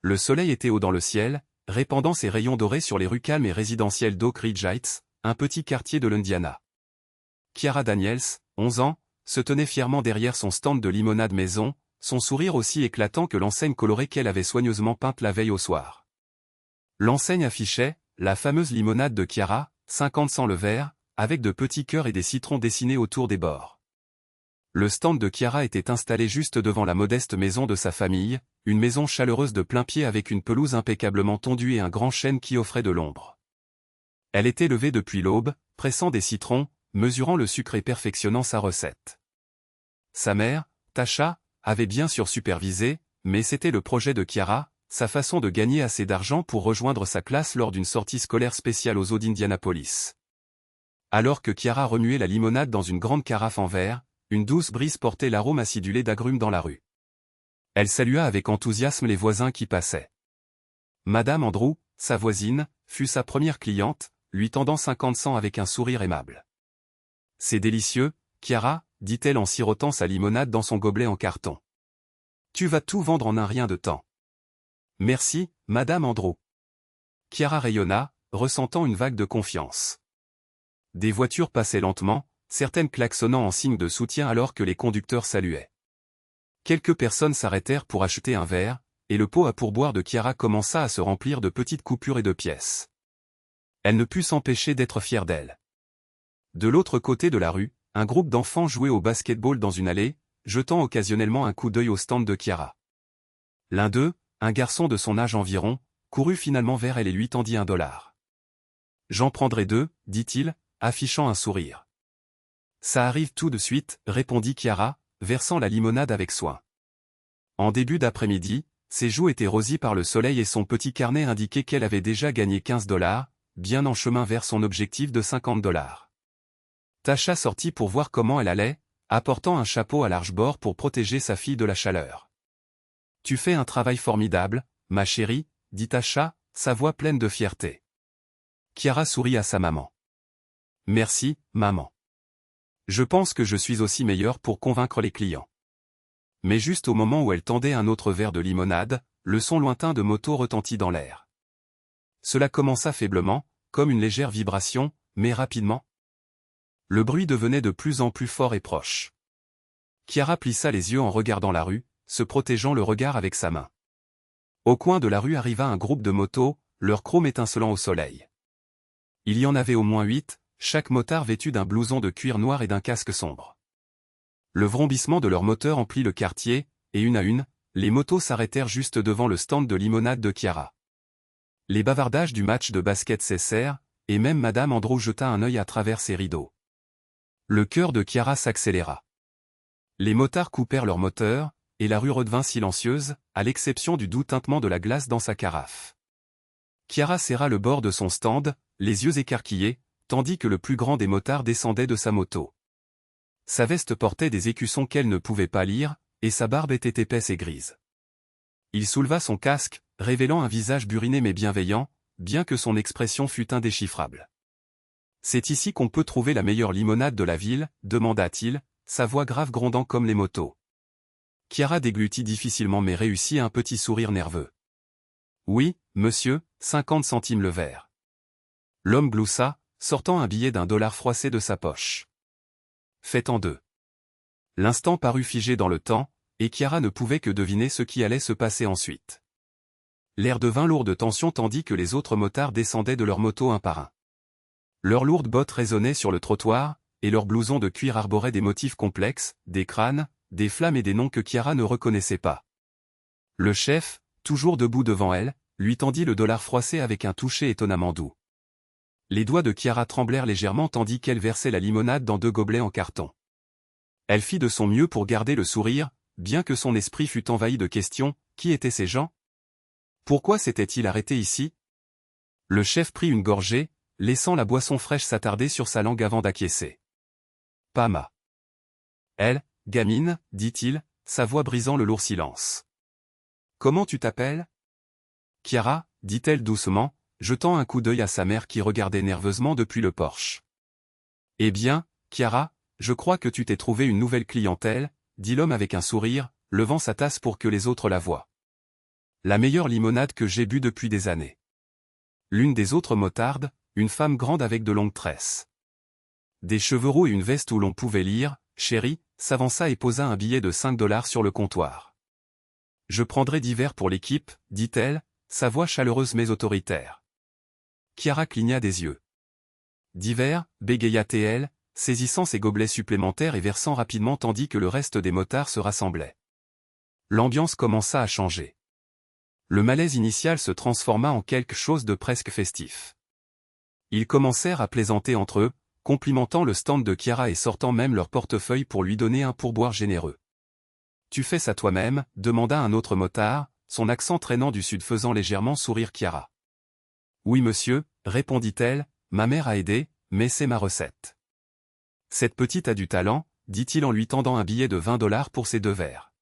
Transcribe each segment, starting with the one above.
Le soleil était haut dans le ciel, répandant ses rayons dorés sur les rues calmes et résidentielles d'Oak Ridge Heights, un petit quartier de l'Indiana. Kiara Daniels, 11 ans, se tenait fièrement derrière son stand de limonade maison, son sourire aussi éclatant que l'enseigne colorée qu'elle avait soigneusement peinte la veille au soir. L'enseigne affichait la fameuse limonade de Kiara, 50 cents le verre, avec de petits cœurs et des citrons dessinés autour des bords. Le stand de Kiara était installé juste devant la modeste maison de sa famille, une maison chaleureuse de plein pied avec une pelouse impeccablement tondue et un grand chêne qui offrait de l'ombre. Elle était levée depuis l'aube, pressant des citrons, mesurant le sucre et perfectionnant sa recette. Sa mère, Tasha, avait bien sûr supervisé, mais c'était le projet de Kiara, sa façon de gagner assez d'argent pour rejoindre sa classe lors d'une sortie scolaire spéciale aux eaux d'Indianapolis. Alors que Kiara remuait la limonade dans une grande carafe en verre, une douce brise portait l'arôme acidulé d'agrumes dans la rue. Elle salua avec enthousiasme les voisins qui passaient. Madame Andrew, sa voisine, fut sa première cliente, lui tendant 50 cents avec un sourire aimable. « C'est délicieux, Kiara, dit-elle en sirotant sa limonade dans son gobelet en carton. Tu vas tout vendre en un rien de temps. Merci, Madame Andrew. Kiara rayonna, ressentant une vague de confiance. Des voitures passaient lentement, certaines klaxonnant en signe de soutien alors que les conducteurs saluaient. Quelques personnes s'arrêtèrent pour acheter un verre, et le pot à pourboire de Kiara commença à se remplir de petites coupures et de pièces. Elle ne put s'empêcher d'être fière d'elle. De l'autre côté de la rue, un groupe d'enfants jouait au basket-ball dans une allée, jetant occasionnellement un coup d'œil au stand de Kiara. L'un d'eux, un garçon de son âge environ, courut finalement vers elle et lui tendit $1. « J'en prendrai 2, dit-il, affichant un sourire. « Ça arrive tout de suite, répondit Kiara, versant la limonade avec soin. En début d'après-midi, ses joues étaient rosies par le soleil et son petit carnet indiquait qu'elle avait déjà gagné $15, bien en chemin vers son objectif de $50. Tasha sortit pour voir comment elle allait, apportant un chapeau à large bord pour protéger sa fille de la chaleur. « Tu fais un travail formidable, ma chérie, dit Tasha, sa voix pleine de fierté. Kiara sourit à sa maman. « Merci, maman. Je pense que je suis aussi meilleure pour convaincre les clients. » Mais juste au moment où elle tendait un autre verre de limonade, le son lointain de moto retentit dans l'air. Cela commença faiblement, comme une légère vibration, mais rapidement. Le bruit devenait de plus en plus fort et proche. Kiara plissa les yeux en regardant la rue, se protégeant le regard avec sa main. Au coin de la rue arriva un groupe de motos, leur chrome étincelant au soleil. Il y en avait au moins 8, chaque motard vêtu d'un blouson de cuir noir et d'un casque sombre. Le vrombissement de leurs moteurs emplit le quartier, et une à une, les motos s'arrêtèrent juste devant le stand de limonade de Kiara. Les bavardages du match de basket cessèrent, et même Madame Andrew jeta un œil à travers ses rideaux. Le cœur de Kiara s'accéléra. Les motards coupèrent leurs moteurs, et la rue redevint silencieuse, à l'exception du doux tintement de la glace dans sa carafe. Kiara serra le bord de son stand, les yeux écarquillés, tandis que le plus grand des motards descendait de sa moto. Sa veste portait des écussons qu'elle ne pouvait pas lire, et sa barbe était épaisse et grise. Il souleva son casque, révélant un visage buriné mais bienveillant, bien que son expression fût indéchiffrable. « C'est ici qu'on peut trouver la meilleure limonade de la ville, demanda-t-il, sa voix grave grondant comme les motos. Kiara déglutit difficilement mais réussit un petit sourire nerveux. « Oui, monsieur, 50 centimes le verre. » L'homme gloussa, sortant un billet d'$1 froissé de sa poche. Fait en deux. L'instant parut figé dans le temps, et Kiara ne pouvait que deviner ce qui allait se passer ensuite. L'air devint lourd de tension tandis que les autres motards descendaient de leurs motos un par un. Leurs lourdes bottes résonnaient sur le trottoir, et leurs blousons de cuir arboraient des motifs complexes, des crânes, des flammes et des noms que Kiara ne reconnaissait pas. Le chef, toujours debout devant elle, lui tendit le $1 froissé avec un toucher étonnamment doux. Les doigts de Kiara tremblèrent légèrement tandis qu'elle versait la limonade dans 2 gobelets en carton. Elle fit de son mieux pour garder le sourire, bien que son esprit fût envahi de questions. Qui étaient ces gens? Pourquoi s'était-il arrêté ici? Le chef prit une gorgée, laissant la boisson fraîche s'attarder sur sa langue avant d'acquiescer. Pama. Elle, gamine, dit-il, sa voix brisant le lourd silence. Comment tu t'appelles? Kiara, dit-elle doucement, jetant un coup d'œil à sa mère qui regardait nerveusement depuis le porche. Eh bien, Kiara, je crois que tu t'es trouvé une nouvelle clientèle, dit l'homme avec un sourire, levant sa tasse pour que les autres la voient. La meilleure limonade que j'ai bu depuis des années. L'une des autres motardes, une femme grande avec de longues tresses. Des cheveux roux et une veste où l'on pouvait lire « Chérie », s'avança et posa un billet de 5 $ sur le comptoir. « Je prendrai divers pour l'équipe, dit-elle, sa voix chaleureuse mais autoritaire. Chiara cligna des yeux. Divers, bégaya-t-elle, saisissant ses gobelets supplémentaires et versant rapidement tandis que le reste des motards se rassemblait. L'ambiance commença à changer. Le malaise initial se transforma en quelque chose de presque festif. Ils commencèrent à plaisanter entre eux, complimentant le stand de Chiara et sortant même leur portefeuille pour lui donner un pourboire généreux. « Tu fais ça toi-même » demanda un autre motard, son accent traînant du sud faisant légèrement sourire Chiara. « Oui monsieur » répondit-elle, « ma mère a aidé, mais c'est ma recette. » Cette petite a du talent, dit-il en lui tendant un billet de 20 $ pour ses 2 verres.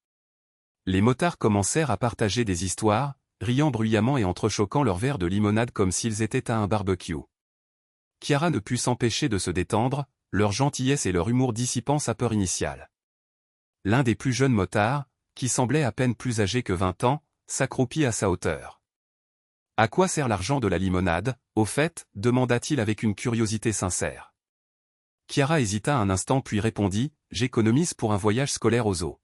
Les motards commencèrent à partager des histoires, riant bruyamment et entrechoquant leurs verres de limonade comme s'ils étaient à un barbecue. Chiara ne put s'empêcher de se détendre, leur gentillesse et leur humour dissipant sa peur initiale. L'un des plus jeunes motards, qui semblait à peine plus âgé que 20 ans, s'accroupit à sa hauteur. « À quoi sert l'argent de la limonade, au fait » demanda-t-il avec une curiosité sincère. Chiara hésita un instant puis répondit « J'économise pour un voyage scolaire au zoo. »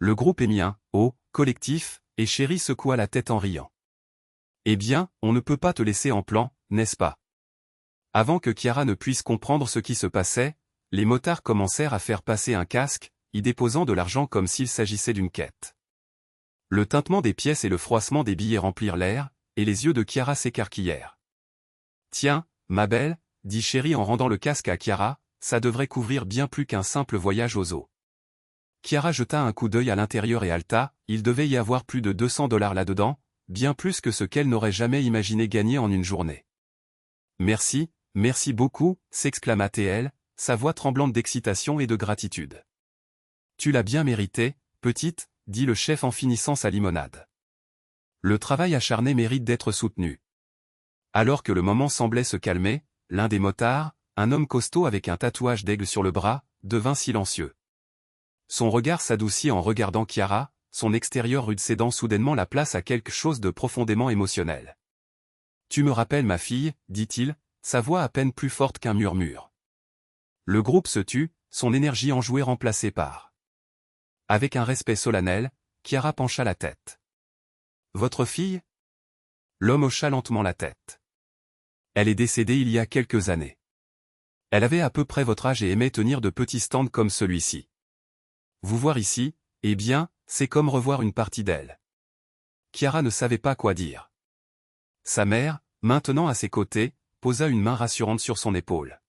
Le groupe émit un « oh » collectif, et Chérie secoua la tête en riant. « Eh bien, on ne peut pas te laisser en plan, n'est-ce pas ?» Avant que Chiara ne puisse comprendre ce qui se passait, les motards commencèrent à faire passer un casque, y déposant de l'argent comme s'il s'agissait d'une quête. Le tintement des pièces et le froissement des billets remplirent l'air, et les yeux de Chiara s'écarquillèrent. « Tiens, ma belle, dit Chérie en rendant le casque à Chiara, ça devrait couvrir bien plus qu'un simple voyage au zoo. » Chiara jeta un coup d'œil à l'intérieur et haleta, il devait y avoir plus de 200 $ là-dedans, bien plus que ce qu'elle n'aurait jamais imaginé gagner en une journée. « Merci, merci beaucoup, s'exclama-t-elle, sa voix tremblante d'excitation et de gratitude. « Tu l'as bien mérité, petite, dit le chef en finissant sa limonade. Le travail acharné mérite d'être soutenu. » Alors que le moment semblait se calmer, l'un des motards, un homme costaud avec un tatouage d'aigle sur le bras, devint silencieux. Son regard s'adoucit en regardant Chiara, son extérieur rude cédant soudainement la place à quelque chose de profondément émotionnel. « Tu me rappelles ma fille, dit-il, sa voix à peine plus forte qu'un murmure. Le groupe se tut, son énergie enjouée remplacée par. Avec un respect solennel, Chiara pencha la tête. « Votre fille » L'homme hocha lentement la tête. « Elle est décédée il y a quelques années. Elle avait à peu près votre âge et aimait tenir de petits stands comme celui-ci. Vous voir ici, eh bien, c'est comme revoir une partie d'elle. » Chiara ne savait pas quoi dire. Sa mère, maintenant à ses côtés, posa une main rassurante sur son épaule.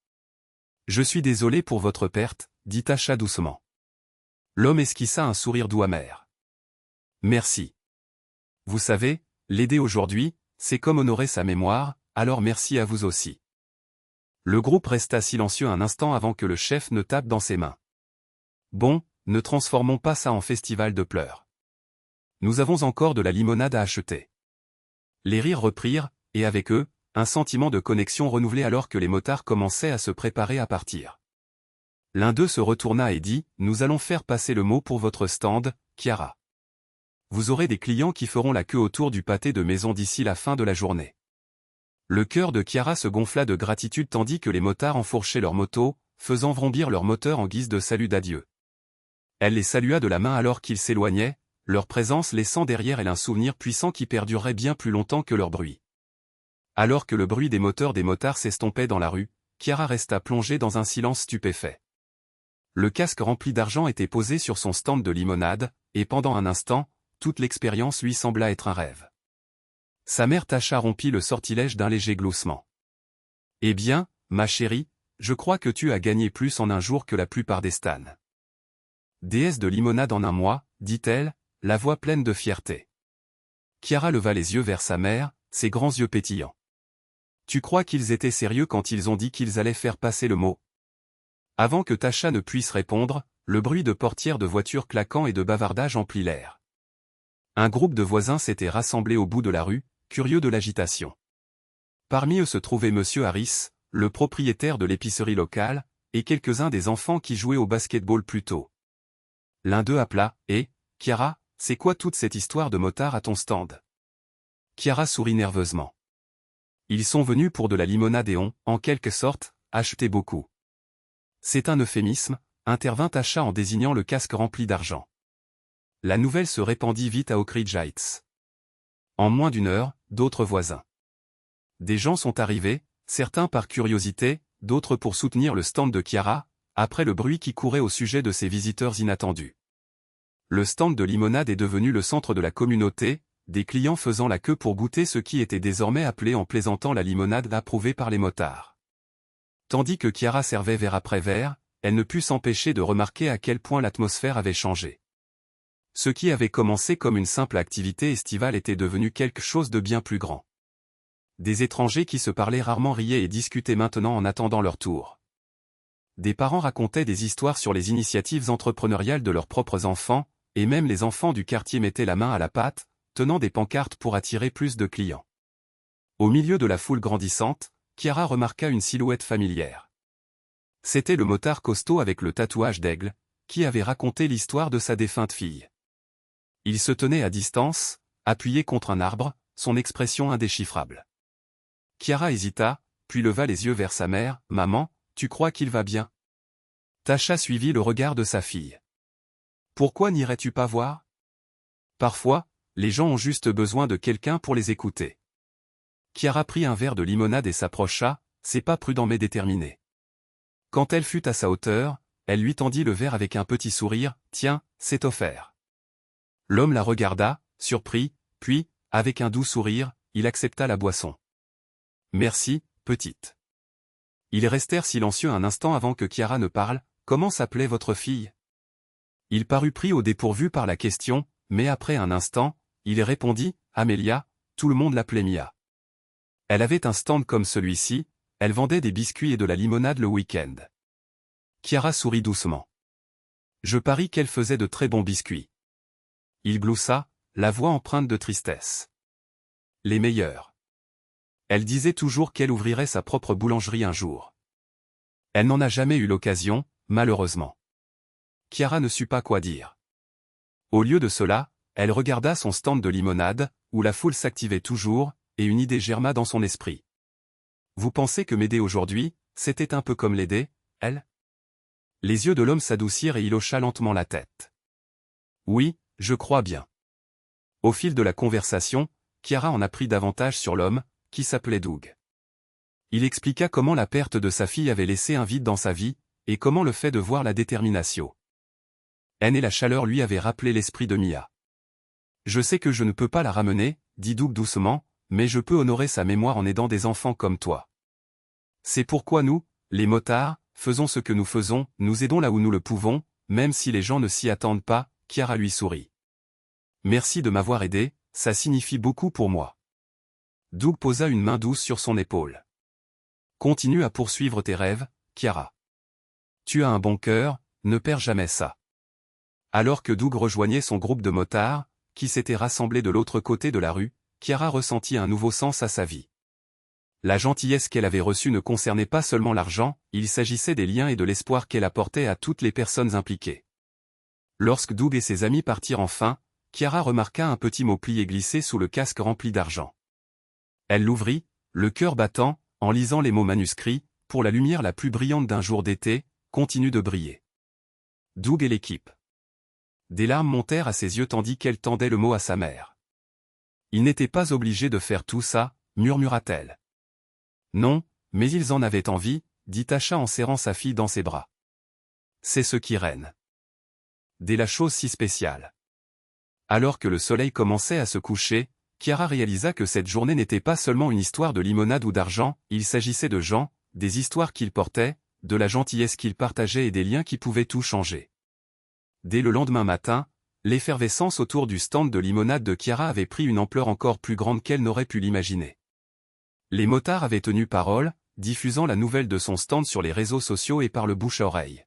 « Je suis désolé pour votre perte, dit Tasha doucement. » L'homme esquissa un sourire doux amer. « Merci. Vous savez, l'aider aujourd'hui, c'est comme honorer sa mémoire, alors merci à vous aussi. » Le groupe resta silencieux un instant avant que le chef ne tape dans ses mains. « Bon, ne transformons pas ça en festival de pleurs. Nous avons encore de la limonade à acheter. » Les rires reprirent, et avec eux, un sentiment de connexion renouvelé alors que les motards commençaient à se préparer à partir. L'un d'eux se retourna et dit « Nous allons faire passer le mot pour votre stand, Chiara. Vous aurez des clients qui feront la queue autour du pâté de maison d'ici la fin de la journée. » Le cœur de Chiara se gonfla de gratitude tandis que les motards enfourchaient leurs motos, faisant vrombir leur moteur en guise de salut d'adieu. Elle les salua de la main alors qu'ils s'éloignaient, leur présence laissant derrière elle un souvenir puissant qui perdurerait bien plus longtemps que leur bruit. Alors que le bruit des moteurs des motards s'estompait dans la rue, Chiara resta plongée dans un silence stupéfait. Le casque rempli d'argent était posé sur son stand de limonade, et pendant un instant, toute l'expérience lui sembla être un rêve. Sa mère Tasha rompit le sortilège d'un léger gloussement. « Eh bien, ma chérie, je crois que tu as gagné plus en un jour que la plupart des stans. Déesse de limonade en un mois, dit-elle, la voix pleine de fierté. » Chiara leva les yeux vers sa mère, ses grands yeux pétillants. « Tu crois qu'ils étaient sérieux quand ils ont dit qu'ils allaient faire passer le mot ?» Avant que Tasha ne puisse répondre, le bruit de portières de voitures claquant et de bavardage emplit l'air. Un groupe de voisins s'était rassemblé au bout de la rue, curieux de l'agitation. Parmi eux se trouvait Monsieur Harris, le propriétaire de l'épicerie locale, et quelques-uns des enfants qui jouaient au basket-ball plus tôt. L'un d'eux appela « Hé, Chiara, c'est quoi toute cette histoire de motards à ton stand? Chiara sourit nerveusement. Ils sont venus pour de la limonade et ont, en quelque sorte, acheté beaucoup. C'est un euphémisme, intervint Tasha en désignant le casque rempli d'argent. La nouvelle se répandit vite à Oak Ridge Heights. En moins d'une heure, d'autres voisins. Des gens sont arrivés, certains par curiosité, d'autres pour soutenir le stand de Chiara, après le bruit qui courait au sujet de ces visiteurs inattendus. Le stand de limonade est devenu le centre de la communauté, des clients faisant la queue pour goûter ce qui était désormais appelé en plaisantant la limonade approuvée par les motards. Tandis que Chiara servait verre après verre, elle ne put s'empêcher de remarquer à quel point l'atmosphère avait changé. Ce qui avait commencé comme une simple activité estivale était devenu quelque chose de bien plus grand. Des étrangers qui se parlaient rarement riaient et discutaient maintenant en attendant leur tour. Des parents racontaient des histoires sur les initiatives entrepreneuriales de leurs propres enfants, et même les enfants du quartier mettaient la main à la pâte, tenant des pancartes pour attirer plus de clients. Au milieu de la foule grandissante, Chiara remarqua une silhouette familière. C'était le motard costaud avec le tatouage d'aigle, qui avait raconté l'histoire de sa défunte fille. Il se tenait à distance, appuyé contre un arbre, son expression indéchiffrable. Chiara hésita, puis leva les yeux vers sa mère. « Maman, tu crois qu'il va bien ?» Tasha suivit le regard de sa fille. « Pourquoi n'irais-tu pas voir ? Parfois, les gens ont juste besoin de quelqu'un pour les écouter. » Chiara prit un verre de limonade et s'approcha, c'est pas prudent mais déterminé. Quand elle fut à sa hauteur, elle lui tendit le verre avec un petit sourire. « Tiens, c'est offert. » L'homme la regarda, surpris, puis, avec un doux sourire, il accepta la boisson. « Merci, petite. » Ils restèrent silencieux un instant avant que Chiara ne parle. « Comment s'appelait votre fille ?» Il parut pris au dépourvu par la question, mais après un instant, il répondit « Amelia, tout le monde l'appelait Mia. » Elle avait un stand comme celui-ci, elle vendait des biscuits et de la limonade le week-end. Chiara sourit doucement. « Je parie qu'elle faisait de très bons biscuits. » Il gloussa, la voix empreinte de tristesse. « Les meilleurs. Elle disait toujours qu'elle ouvrirait sa propre boulangerie un jour. Elle n'en a jamais eu l'occasion, malheureusement. » Chiara ne sut pas quoi dire. Au lieu de cela, elle regarda son stand de limonade, où la foule s'activait toujours, et une idée germa dans son esprit. « Vous pensez que m'aider aujourd'hui, c'était un peu comme l'aider, elle ?» Les yeux de l'homme s'adoucirent et il hocha lentement la tête. « Oui, je crois bien. » Au fil de la conversation, Chiara en apprit davantage sur l'homme, qui s'appelait Doug. Il expliqua comment la perte de sa fille avait laissé un vide dans sa vie, et comment le fait de voir la détermination. Haine et la chaleur lui avaient rappelé l'esprit de Mia. « Je sais que je ne peux pas la ramener, » dit Doug doucement, « mais je peux honorer sa mémoire en aidant des enfants comme toi. C'est pourquoi nous, les motards, faisons ce que nous faisons, nous aidons là où nous le pouvons, même si les gens ne s'y attendent pas. » Chiara lui sourit. « Merci de m'avoir aidé, ça signifie beaucoup pour moi. » Doug posa une main douce sur son épaule. « Continue à poursuivre tes rêves, Chiara. Tu as un bon cœur, ne perds jamais ça. » Alors que Doug rejoignait son groupe de motards, qui s'était rassemblé de l'autre côté de la rue, Chiara ressentit un nouveau sens à sa vie. La gentillesse qu'elle avait reçue ne concernait pas seulement l'argent, il s'agissait des liens et de l'espoir qu'elle apportait à toutes les personnes impliquées. Lorsque Doug et ses amis partirent enfin, Chiara remarqua un petit mot plié glissé sous le casque rempli d'argent. Elle l'ouvrit, le cœur battant, en lisant les mots manuscrits, « Pour la lumière la plus brillante d'un jour d'été, continue de briller. » Doug et l'équipe. Des larmes montèrent à ses yeux tandis qu'elle tendait le mot à sa mère. « Ils n'étaient pas obligés de faire tout ça, » murmura-t-elle. « Non, mais ils en avaient envie, » dit Tasha en serrant sa fille dans ses bras. « C'est ce qui règne. Dès la chose si spéciale. » Alors que le soleil commençait à se coucher, Chiara réalisa que cette journée n'était pas seulement une histoire de limonade ou d'argent, il s'agissait de gens, des histoires qu'ils portaient, de la gentillesse qu'ils partageaient et des liens qui pouvaient tout changer. Dès le lendemain matin, l'effervescence autour du stand de limonade de Chiara avait pris une ampleur encore plus grande qu'elle n'aurait pu l'imaginer. Les motards avaient tenu parole, diffusant la nouvelle de son stand sur les réseaux sociaux et par le bouche à oreille.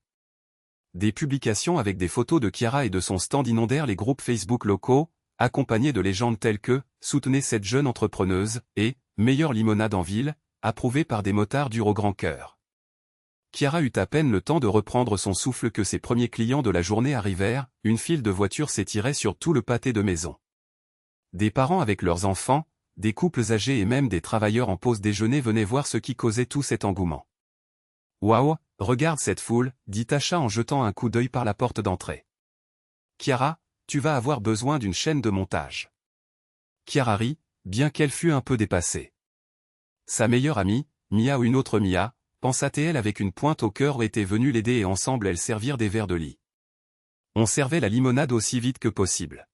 Des publications avec des photos de Chiara et de son stand inondèrent les groupes Facebook locaux, accompagnés de légendes telles que « Soutenez cette jeune entrepreneuse » et « Meilleure limonade en ville », approuvées par des motards durs au grand cœur. Chiara eut à peine le temps de reprendre son souffle que ses premiers clients de la journée arrivèrent, une file de voitures s'étirait sur tout le pâté de maison. Des parents avec leurs enfants, des couples âgés et même des travailleurs en pause déjeuner venaient voir ce qui causait tout cet engouement. « Waouh, regarde cette foule », dit Tasha en jetant un coup d'œil par la porte d'entrée. « Chiara, tu vas avoir besoin d'une chaîne de montage. » Chiara rit, bien qu'elle fût un peu dépassée. Sa meilleure amie, Mia ou une autre Mia, pensa-t-elle avec une pointe au cœur, était venue l'aider et ensemble elles servirent des verres de lit. On servait la limonade aussi vite que possible.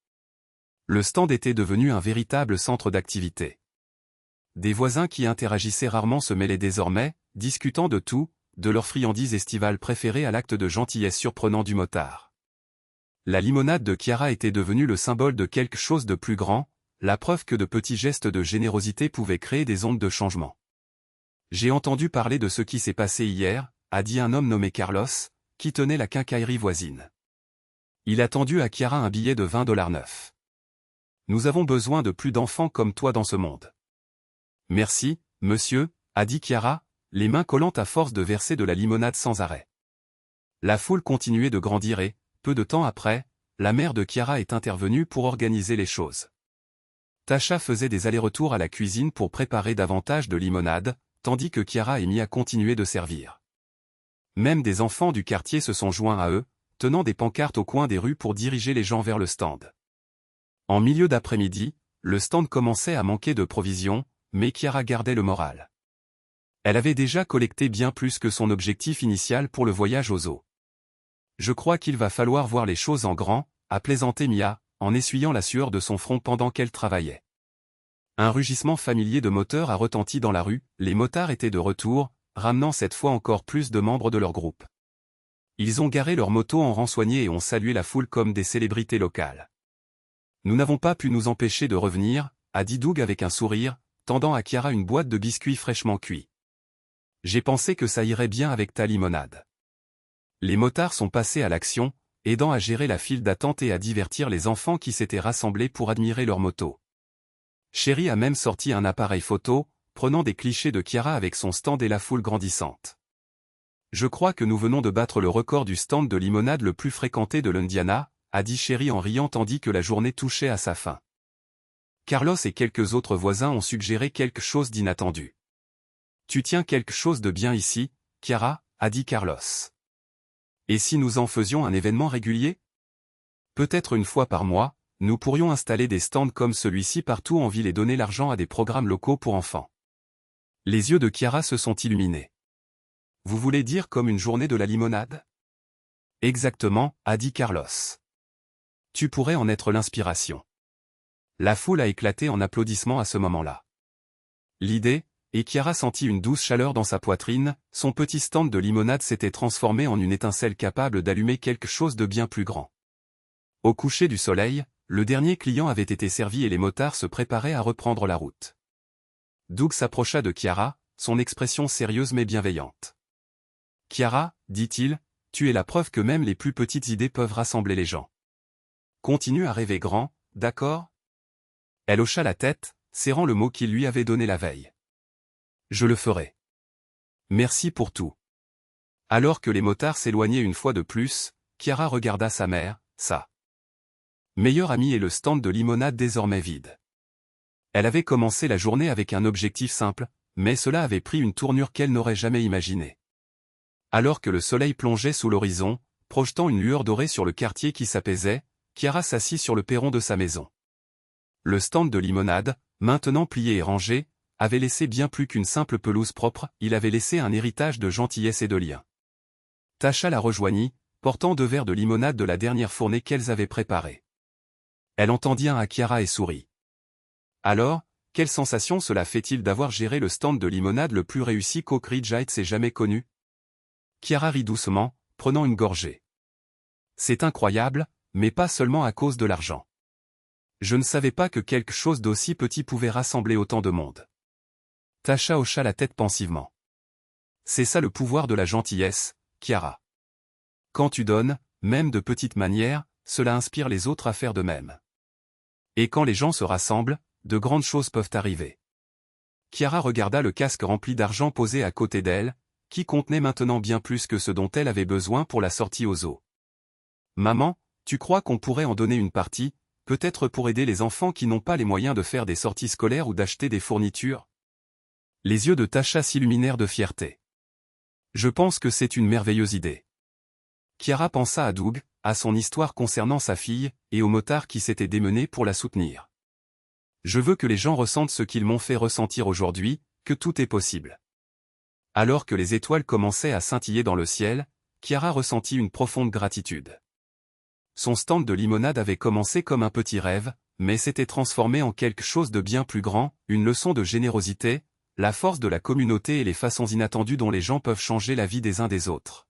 Le stand était devenu un véritable centre d'activité. Des voisins qui interagissaient rarement se mêlaient désormais, discutant de tout, de leurs friandises estivales préférées à l'acte de gentillesse surprenant du motard. La limonade de Chiara était devenue le symbole de quelque chose de plus grand, la preuve que de petits gestes de générosité pouvaient créer des ondes de changement. « J'ai entendu parler de ce qui s'est passé hier », a dit un homme nommé Carlos, qui tenait la quincaillerie voisine. Il a tendu à Chiara un billet de $20 neuf. « Nous avons besoin de plus d'enfants comme toi dans ce monde. »« Merci, monsieur », a dit Chiara, les mains collantes à force de verser de la limonade sans arrêt. La foule continuait de grandir et, peu de temps après, la mère de Chiara est intervenue pour organiser les choses. Tasha faisait des allers-retours à la cuisine pour préparer davantage de limonade, tandis que Chiara et Mia continuaient de servir. Même des enfants du quartier se sont joints à eux, tenant des pancartes au coin des rues pour diriger les gens vers le stand. En milieu d'après-midi, le stand commençait à manquer de provisions, mais Chiara gardait le moral. Elle avait déjà collecté bien plus que son objectif initial pour le voyage au zoo. « Je crois qu'il va falloir voir les choses en grand », a plaisanté Mia, en essuyant la sueur de son front pendant qu'elle travaillait. Un rugissement familier de moteurs a retenti dans la rue, les motards étaient de retour, ramenant cette fois encore plus de membres de leur groupe. Ils ont garé leurs motos en rang soigné et ont salué la foule comme des célébrités locales. « Nous n'avons pas pu nous empêcher de revenir », a dit Doug avec un sourire, tendant à Chiara une boîte de biscuits fraîchement cuits. « J'ai pensé que ça irait bien avec ta limonade. » Les motards sont passés à l'action, aidant à gérer la file d'attente et à divertir les enfants qui s'étaient rassemblés pour admirer leur moto. Chéri a même sorti un appareil photo, prenant des clichés de Chiara avec son stand et la foule grandissante. « Je crois que nous venons de battre le record du stand de limonade le plus fréquenté de l'Indiana », a dit Chéri en riant tandis que la journée touchait à sa fin. Carlos et quelques autres voisins ont suggéré quelque chose d'inattendu. « Tu tiens quelque chose de bien ici, Chiara », a dit Carlos. « Et si nous en faisions un événement régulier ? Peut-être une fois par mois, nous pourrions installer des stands comme celui-ci partout en ville et donner l'argent à des programmes locaux pour enfants. » Les yeux de Chiara se sont illuminés. « Vous voulez dire comme une journée de la limonade ? » Exactement, a dit Carlos. « Tu pourrais en être l'inspiration. » La foule a éclaté en applaudissements à ce moment-là. L'idée, et Chiara sentit une douce chaleur dans sa poitrine, son petit stand de limonade s'était transformé en une étincelle capable d'allumer quelque chose de bien plus grand. Au coucher du soleil, le dernier client avait été servi et les motards se préparaient à reprendre la route. Doug s'approcha de Chiara, son expression sérieuse mais bienveillante. « Chiara, dit-il, tu es la preuve que même les plus petites idées peuvent rassembler les gens. Continue à rêver grand, d'accord ?» Elle hocha la tête, serrant le mot qu'il lui avait donné la veille. « Je le ferai. Merci pour tout. » Alors que les motards s'éloignaient une fois de plus, Chiara regarda sa mère, sa meilleure amie et le stand de limonade désormais vide. Elle avait commencé la journée avec un objectif simple, mais cela avait pris une tournure qu'elle n'aurait jamais imaginée. Alors que le soleil plongeait sous l'horizon, projetant une lueur dorée sur le quartier qui s'apaisait, Chiara s'assit sur le perron de sa maison. Le stand de limonade, maintenant plié et rangé, avait laissé bien plus qu'une simple pelouse propre, il avait laissé un héritage de gentillesse et de lien. Tasha la rejoignit, portant 2 verres de limonade de la dernière fournée qu'elles avaient préparée. Elle en tendit un à Chiara et sourit. Alors, quelle sensation cela fait-il d'avoir géré le stand de limonade le plus réussi qu'Oak Ridge Heights ait jamais connu ? Chiara rit doucement, prenant une gorgée. C'est incroyable, mais pas seulement à cause de l'argent. Je ne savais pas que quelque chose d'aussi petit pouvait rassembler autant de monde. Tasha hocha la tête pensivement. C'est ça le pouvoir de la gentillesse, Chiara. Quand tu donnes, même de petites manières, cela inspire les autres à faire de même. Et quand les gens se rassemblent, de grandes choses peuvent arriver. Chiara regarda le casque rempli d'argent posé à côté d'elle, qui contenait maintenant bien plus que ce dont elle avait besoin pour la sortie aux eaux. « Maman, tu crois qu'on pourrait en donner une partie, peut-être pour aider les enfants qui n'ont pas les moyens de faire des sorties scolaires ou d'acheter des fournitures ?» Les yeux de Tasha s'illuminèrent de fierté. « Je pense que c'est une merveilleuse idée. » Kiara pensa à Doug, à son histoire concernant sa fille, et au motard qui s'était démené pour la soutenir. « Je veux que les gens ressentent ce qu'ils m'ont fait ressentir aujourd'hui, que tout est possible. » Alors que les étoiles commençaient à scintiller dans le ciel, Kiara ressentit une profonde gratitude. Son stand de limonade avait commencé comme un petit rêve, mais s'était transformé en quelque chose de bien plus grand, une leçon de générosité, la force de la communauté et les façons inattendues dont les gens peuvent changer la vie des uns des autres.